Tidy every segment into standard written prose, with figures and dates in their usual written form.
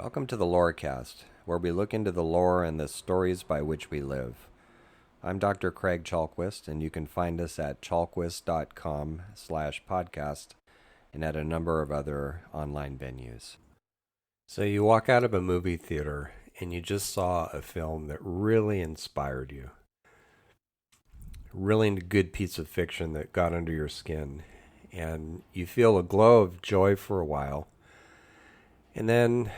Welcome to the Lorecast, where we look into the lore and the stories by which we live. I'm Dr. Craig Chalquist, and you can find us at chalquist.com/podcast and at a number of other online venues. So you walk out of a movie theater and you just saw a film that really inspired you. Really good piece of fiction that got under your skin, and you feel a glow of joy for a while. And then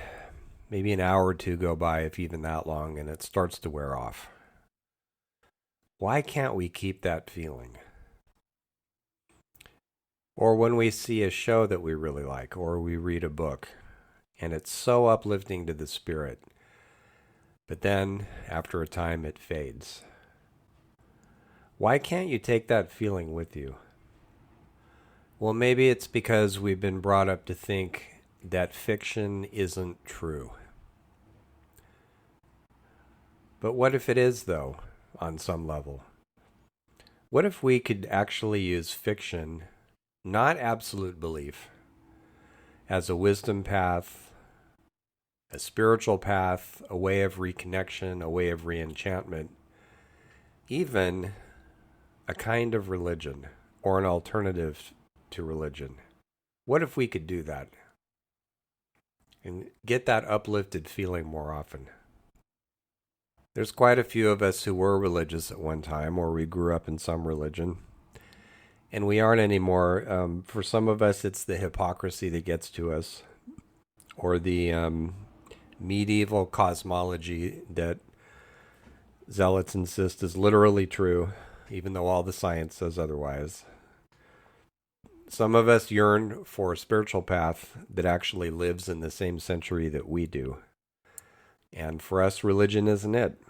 maybe an hour or two go by, if even that long, and it starts to wear off. Why can't we keep that feeling? Or when we see a show that we really like, or we read a book, and it's so uplifting to the spirit, but then, after a time, it fades. Why can't you take that feeling with you? Well, maybe it's because we've been brought up to think that fiction isn't true. But what if it is, though, on some level? What if we could actually use fiction, not absolute belief, as a wisdom path, a spiritual path, a way of reconnection, a way of reenchantment, even a kind of religion or an alternative to religion? What if we could do that and get that uplifted feeling more often? There's quite a few of us who were religious at one time, or we grew up in some religion, and we aren't anymore. For some of us, it's the hypocrisy that gets to us, or the medieval cosmology that zealots insist is literally true, even though all the science says otherwise. Some of us yearn for a spiritual path that actually lives in the same century that we do. And for us, religion isn't it.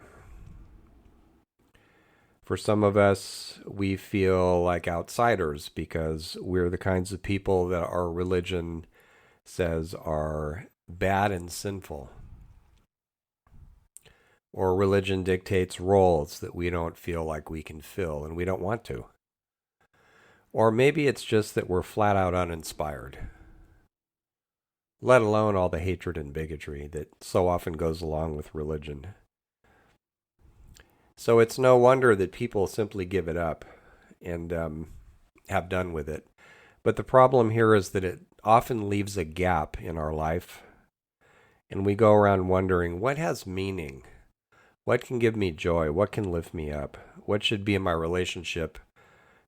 For some of us, we feel like outsiders because we're the kinds of people that our religion says are bad and sinful. Or religion dictates roles that we don't feel like we can fill and we don't want to. Or maybe it's just that we're flat out uninspired, let alone all the hatred and bigotry that so often goes along with religion. So it's no wonder that people simply give it up and have done with it. But the problem here is that it often leaves a gap in our life, and we go around wondering, what has meaning? What can give me joy? What can lift me up? What should be in my relationship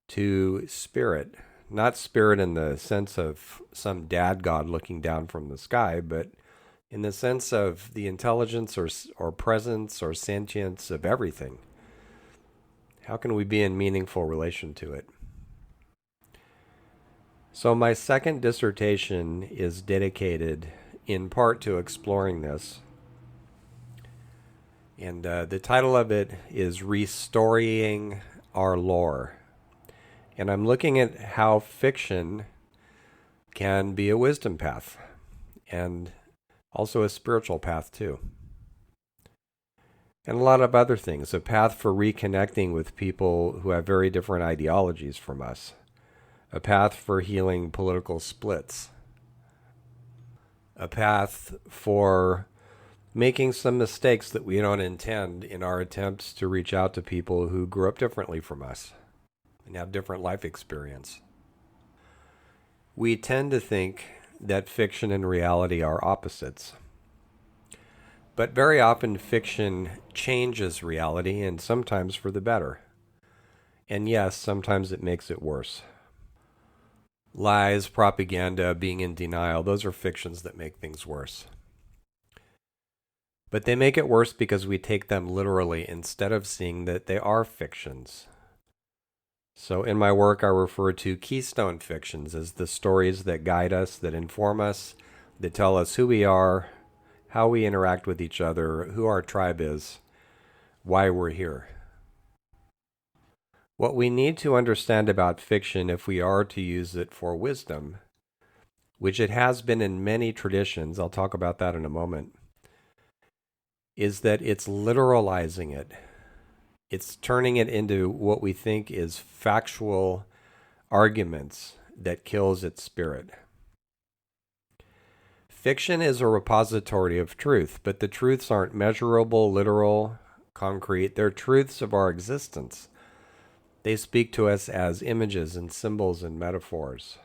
to spirit? Not spirit in the sense of some dad god looking down from the sky, but in the sense of the intelligence or presence or sentience of everything. How can we be in meaningful relation to it? So my second dissertation is dedicated in part to exploring this. And the title of it is Restoring Our Lore. And I'm looking at how fiction can be a wisdom path and also a spiritual path too. And a lot of other things, a path for reconnecting with people who have very different ideologies from us, a path for healing political splits, a path for making some mistakes that we don't intend in our attempts to reach out to people who grew up differently from us and have different life experience. We tend to think that fiction and reality are opposites. But very often fiction changes reality, and sometimes for the better. And yes, sometimes it makes it worse. Lies, propaganda, being in denial, those are fictions that make things worse. But they make it worse because we take them literally instead of seeing that they are fictions. So in my work, I refer to keystone fictions as the stories that guide us, that inform us, that tell us who we are, how we interact with each other, who our tribe is, why we're here. What we need to understand about fiction, if we are to use it for wisdom, which it has been in many traditions, I'll talk about that in a moment, is that it's literalizing it. It's turning it into what we think is factual arguments that kills its spirit. Fiction is a repository of truth, but the truths aren't measurable, literal, concrete. They're truths of our existence. They speak to us as images and symbols and metaphors.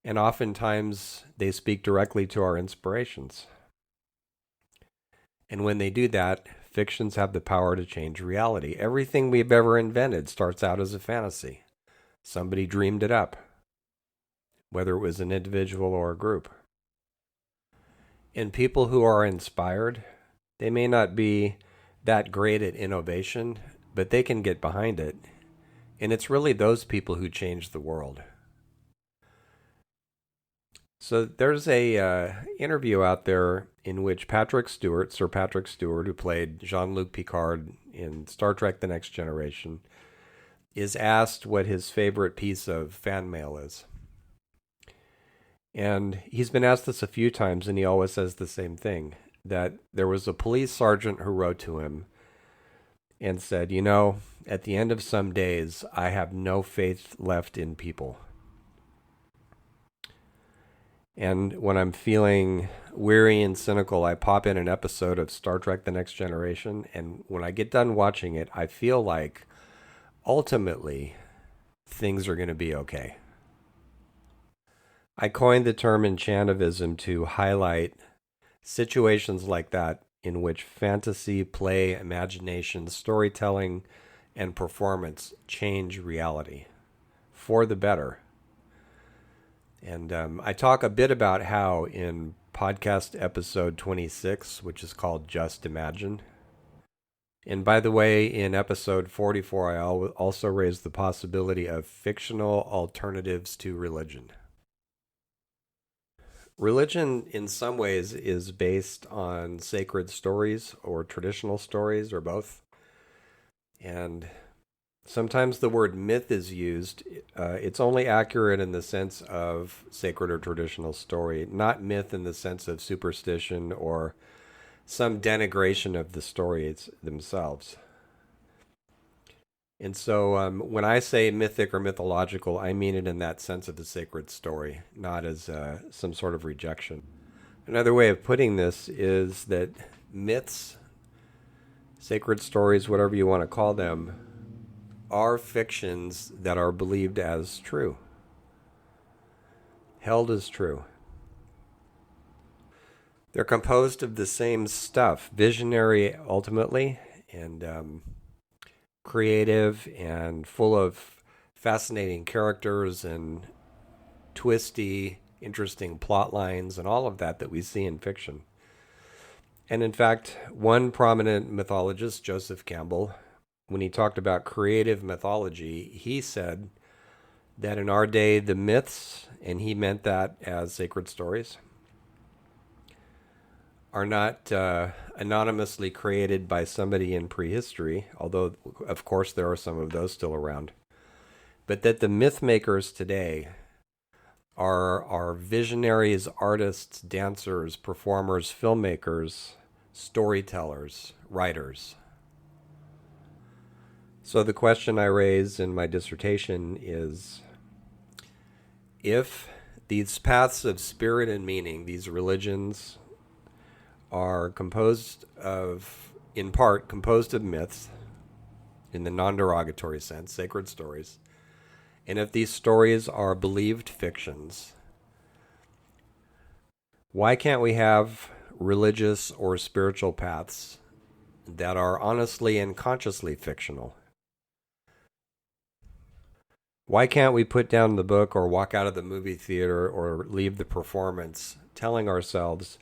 And oftentimes, they speak directly to our inspirations. And when they do that, fictions have the power to change reality. Everything we've ever invented starts out as a fantasy. Somebody dreamed it up, whether it was an individual or a group. And people who are inspired, they may not be that great at innovation, but they can get behind it. And it's really those people who change the world. So there's a interview out there in which Sir Patrick Stewart, who played Jean-Luc Picard in Star Trek The Next Generation, is asked what his favorite piece of fan mail is. And he's been asked this a few times, and he always says the same thing, that there was a police sergeant who wrote to him and said, at the end of some days, I have no faith left in people. And when I'm feeling weary and cynical, I pop in an episode of Star Trek The Next Generation, and when I get done watching it, I feel like ultimately things are going to be okay. I coined the term enchantivism to highlight situations like that in which fantasy, play, imagination, storytelling, and performance change reality for the better. And I talk a bit about how in podcast episode 26, which is called Just Imagine. And by the way, in episode 44, I also raised the possibility of fictional alternatives to religion. Religion, in some ways, is based on sacred stories or traditional stories or both. And sometimes the word myth is used. It's only accurate in the sense of sacred or traditional story, not myth in the sense of superstition or some denigration of the stories themselves. And so when I say mythic or mythological, I mean it in that sense of the sacred story, not as some sort of rejection. Another way of putting this is that myths, sacred stories, whatever you want to call them, are fictions that are believed as true, held as true. They're composed of the same stuff, visionary ultimately, and creative and full of fascinating characters and twisty, interesting plot lines and all of that we see in fiction. And in fact, one prominent mythologist, Joseph Campbell, when he talked about creative mythology, he said that in our day, the myths, and he meant that as sacred stories, are not anonymously created by somebody in prehistory, although, of course, there are some of those still around, but that the myth makers today are visionaries, artists, dancers, performers, filmmakers, storytellers, writers. So the question I raise in my dissertation is, if these paths of spirit and meaning, these religions, are in part composed of myths, in the non-derogatory sense, sacred stories, and if these stories are believed fictions, why can't we have religious or spiritual paths that are honestly and consciously fictional? Why can't we put down the book or walk out of the movie theater or leave the performance telling ourselves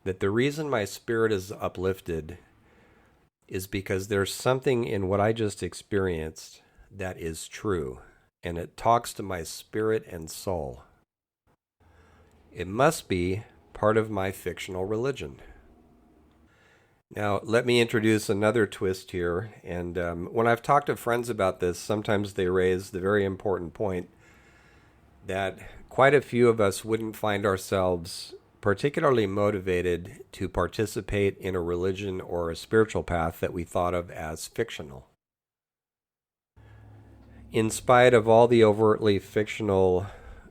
that the reason my spirit is uplifted is because there's something in what I just experienced that is true, and it talks to my spirit and soul. It must be part of my fictional religion. Now, let me introduce another twist here, and when I've talked to friends about this, sometimes they raise the very important point that quite a few of us wouldn't find ourselves particularly motivated to participate in a religion or a spiritual path that we thought of as fictional. In spite of all the overtly fictional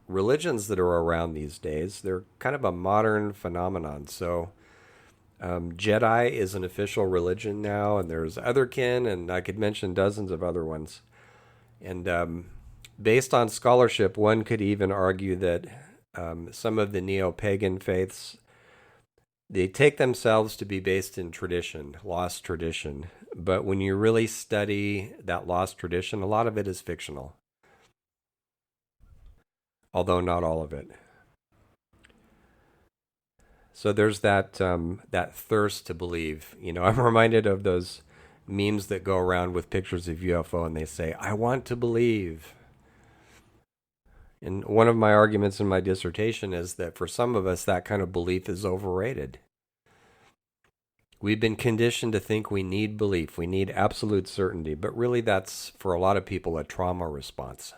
religions that are around these days, they're kind of a modern phenomenon. So Jedi is an official religion now, and there's otherkin, and I could mention dozens of other ones. And based on scholarship, one could even argue that some of the neo-pagan faiths, they take themselves to be based in tradition, lost tradition. But when you really study that lost tradition, a lot of it is fictional, although not all of it. So there's that thirst to believe. I'm reminded of those memes that go around with pictures of UFO, and they say, "I want to believe." And one of my arguments in my dissertation is that for some of us, that kind of belief is overrated. We've been conditioned to think we need belief, we need absolute certainty, but really that's, for a lot of people, a trauma response.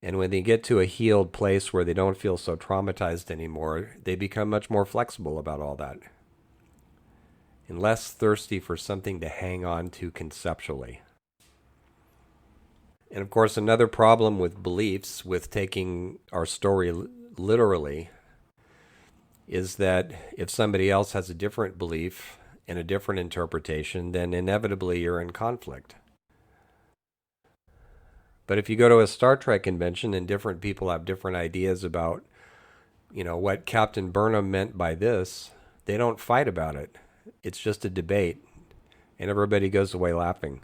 And when they get to a healed place where they don't feel so traumatized anymore, they become much more flexible about all that and less thirsty for something to hang on to conceptually. And of course, another problem with beliefs, with taking our story literally, is that if somebody else has a different belief and a different interpretation, then inevitably you're in conflict. But if you go to a Star Trek convention and different people have different ideas about, what Captain Burnham meant by this, they don't fight about it. It's just a debate, and everybody goes away laughing.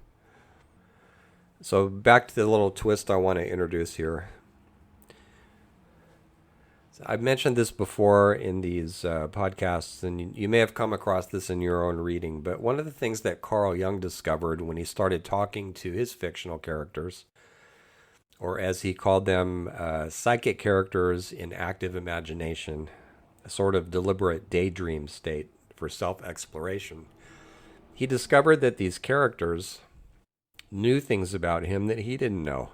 So back to the little twist I want to introduce here. I've mentioned this before in these podcasts, and you may have come across this in your own reading, but one of the things that Carl Jung discovered when he started talking to his fictional characters, or as he called them, psychic characters in active imagination, a sort of deliberate daydream state for self-exploration, he discovered that these characters knew things about him that he didn't know.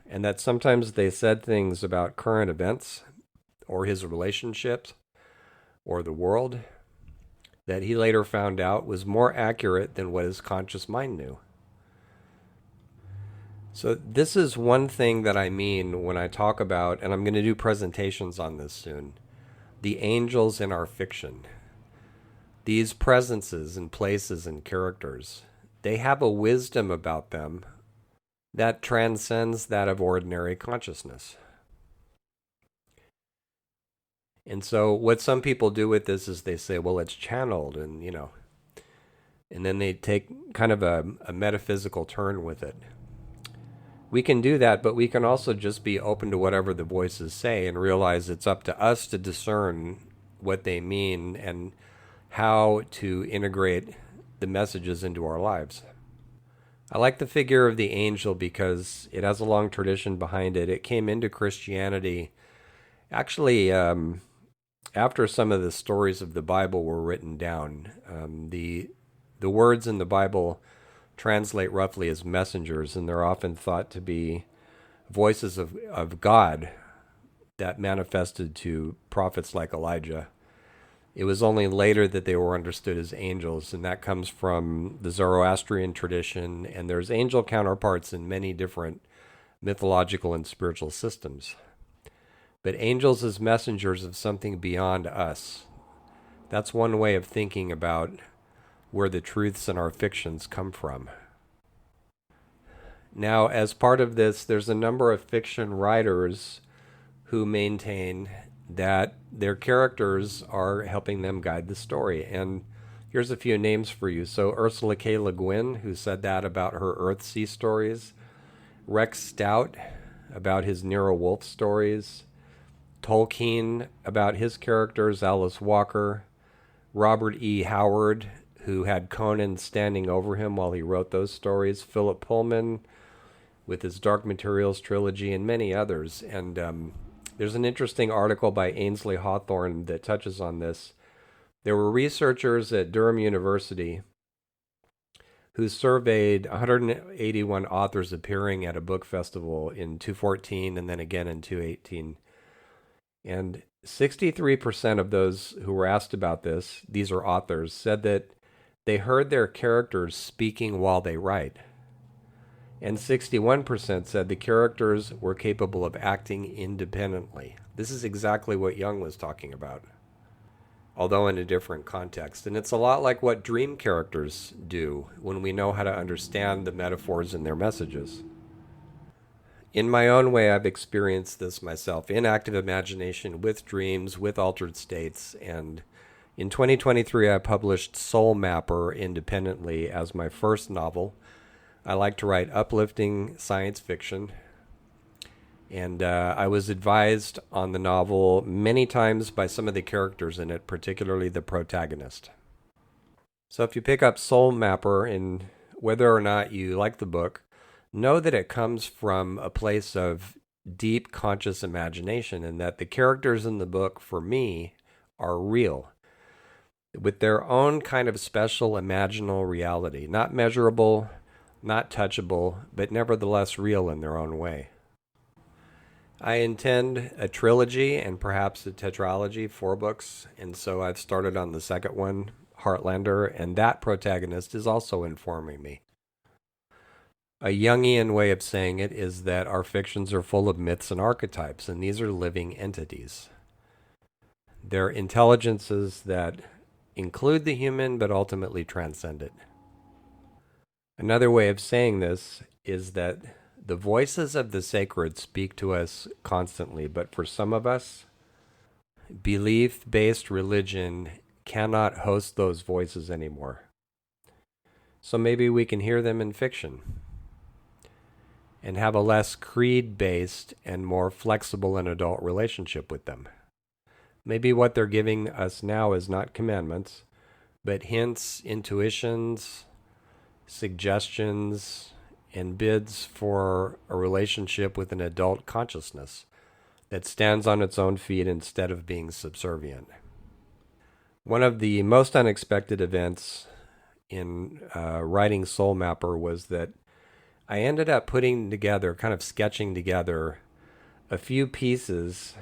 And that sometimes they said things about current events or his relationships or the world that he later found out was more accurate than what his conscious mind knew. So this is one thing that I mean when I talk about, and I'm going to do presentations on this soon, the angels in our fiction. These presences and places and characters, they have a wisdom about them that transcends that of ordinary consciousness. And so what some people do with this is they say, well, it's channeled, and and then they take kind of a metaphysical turn with it. We can do that, but we can also just be open to whatever the voices say and realize it's up to us to discern what they mean and how to integrate the messages into our lives. I like the figure of the angel because it has a long tradition behind it. It came into Christianity actually after some of the stories of the Bible were written down. The words in the Bible translate roughly as messengers, and they're often thought to be voices of God that manifested to prophets like Elijah. It was only later that they were understood as angels, and that comes from the Zoroastrian tradition, and there's angel counterparts in many different mythological and spiritual systems. But angels as messengers of something beyond us. That's one way of thinking about where the truths in our fictions come from. Now, as part of this, there's a number of fiction writers who maintain that their characters are helping them guide the story. And here's a few names for you. So Ursula K. Le Guin, who said that about her Earthsea stories. Rex Stout, about his Nero Wolfe stories. Tolkien, about his characters. Alice Walker. Robert E. Howard, who had Conan standing over him while he wrote those stories. Philip Pullman, with his Dark Materials trilogy, and many others. And there's an interesting article by Ainsley Hawthorne that touches on this. There were researchers at Durham University who surveyed 181 authors appearing at a book festival in 2014 and then again in 2018. And 63% of those who were asked about this, these are authors, said that they heard their characters speaking while they write. And 61% said the characters were capable of acting independently. This is exactly what Jung was talking about, although in a different context. And it's a lot like what dream characters do when we know how to understand the metaphors in their messages. In my own way, I've experienced this myself in active imagination, with dreams, with altered states. And in 2023, I published Soul Mapper independently as my first novel. I like to write uplifting science fiction. And I was advised on the novel many times by some of the characters in it, particularly the protagonist. So if you pick up Soul Mapper, and whether or not you like the book, know that it comes from a place of deep conscious imagination, and that the characters in the book, for me, are real, with their own kind of special imaginal reality, not measurable, not touchable, but nevertheless real in their own way. I intend a trilogy and perhaps a tetralogy, 4 books, and so I've started on the second one, Heartlander, and that protagonist is also informing me. A Jungian way of saying it is that our fictions are full of myths and archetypes, and these are living entities. They're intelligences that include the human but ultimately transcend it. Another way of saying this is that the voices of the sacred speak to us constantly, but for some of us, belief-based religion cannot host those voices anymore. So maybe we can hear them in fiction and have a less creed-based and more flexible and adult relationship with them. Maybe what they're giving us now is not commandments, but hints, intuitions, suggestions, and bids for a relationship with an adult consciousness that stands on its own feet instead of being subservient. One of the most unexpected events in writing Soul Mapper was that I ended up putting together, kind of sketching together, a few pieces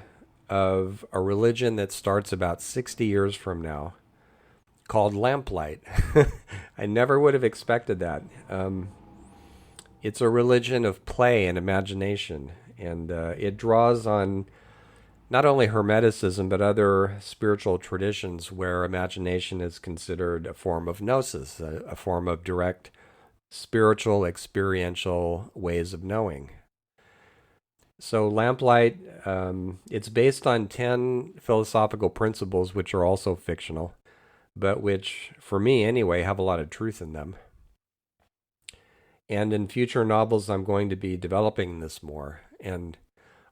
of a religion that starts about 60 years from now called Lamplight. I never would have expected that. It's a religion of play and imagination, and it draws on not only Hermeticism, but other spiritual traditions where imagination is considered a form of gnosis, a form of direct spiritual, experiential ways of knowing. So Lamplight, it's based on 10 philosophical principles, which are also fictional, but which, for me anyway, have a lot of truth in them. And in future novels, I'm going to be developing this more. And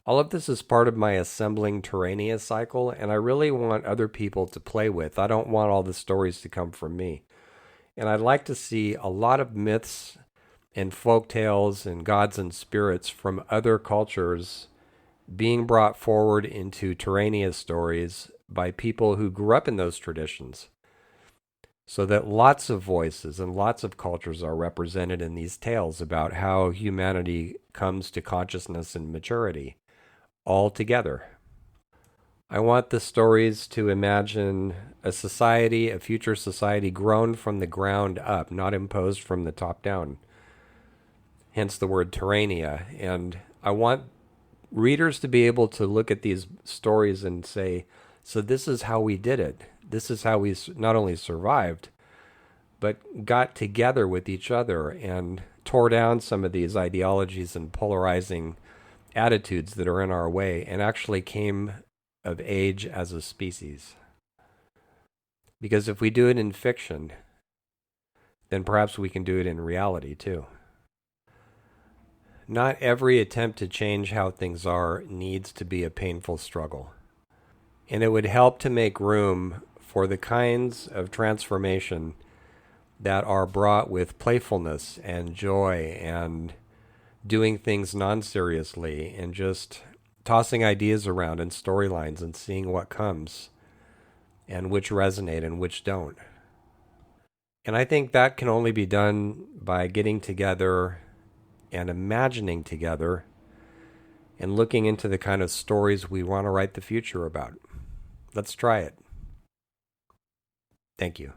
all of this is part of my assembling Terrania cycle, and I really want other people to play with. I don't want all the stories to come from me. And I'd like to see a lot of myths and folk tales and gods and spirits from other cultures being brought forward into Terrania stories by people who grew up in those traditions, so that lots of voices and lots of cultures are represented in these tales about how humanity comes to consciousness and maturity all together. I want the stories to imagine a society, a future society grown from the ground up, not imposed from the top down. Hence the word Terrania. And I want readers to be able to look at these stories and say, so this is how we did it. This is how we not only survived, but got together with each other and tore down some of these ideologies and polarizing attitudes that are in our way, and actually came of age as a species. Because if we do it in fiction, then perhaps we can do it in reality too. Not every attempt to change how things are needs to be a painful struggle. And it would help to make room for the kinds of transformation that are brought with playfulness and joy and doing things non-seriously and just tossing ideas around and storylines and seeing what comes and which resonate and which don't. And I think that can only be done by getting together and imagining together and looking into the kind of stories we want to write the future about. Let's try it. Thank you.